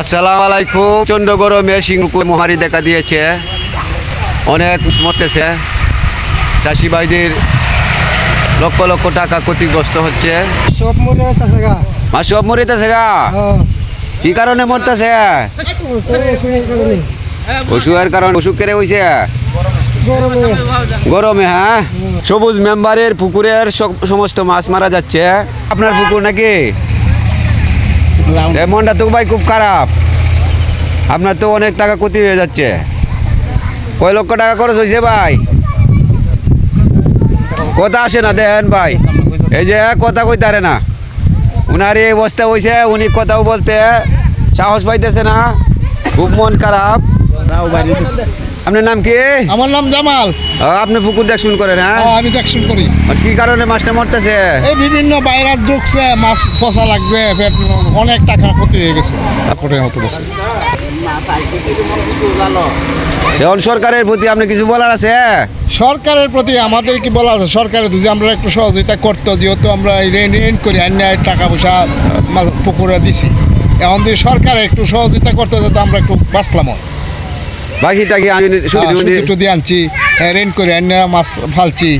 আসসালামু আলাইকুম। প্রচণ্ড গরমে সিংকুর মহামারী দেখা দিয়েছে, অনেক মরতেছে। চাষি ভাইদের লক্ষ লক্ষ টাকা ক্ষতিগ্রস্ত হচ্ছে। সব মরিতেছে গা। কি কারণে মরতেছে? অসুখের কারণে। অসুখ কেড়ে হয়েছে গরমে। হ্যাঁ, সবুজ মেম্বারের পুকুরের সমস্ত মাছ মারা যাচ্ছে। আপনার পুকুর নাকি? মনটা তো ভাই খুব খারাপ। আপনার তো অনেক টাকা ক্ষতি হয়ে যাচ্ছে। কয় লক্ষ টাকা খরচ হয়েছে ভাই? কথা আসে না দেখেন ভাই, এই যে কথা কইতে পারে না। উনার এই অবস্থা হয়েছে, উনি কথাও বলতে সাহস পাইতেছে না, খুব মন খারাপ। আপনার নাম কি? আমার নাম জামাল। আপনি পুকুর দেখশুন করেন? হ্যাঁ, আমি দেখশুন করি। কি কারণে মাছটা মরতেছে? এই বিভিন্ন ভাইরাস ঢুকছে, মাছ পচা লাগছে, অনেক টাকা ক্ষতি হয়ে গেছে। এখন সরকারের প্রতি আপনি কিছু বলার আছে? সরকারের প্রতি আমাদের কি বলা আছে? সরকারের যদি আমরা একটু সহযোগিতা করতো, যেহেতু আমরা ঋণ করি, অন্যায় টাকা পয়সা পুকুরে দিছি, এখন যদি সরকার একটু সহযোগিতা করতো যাতে আমরা একটু বাঁচলাম। বাকিটা কি আমি একটু দিয়ে আনছি, ঋণ করে অন্য মাছ ফালছি।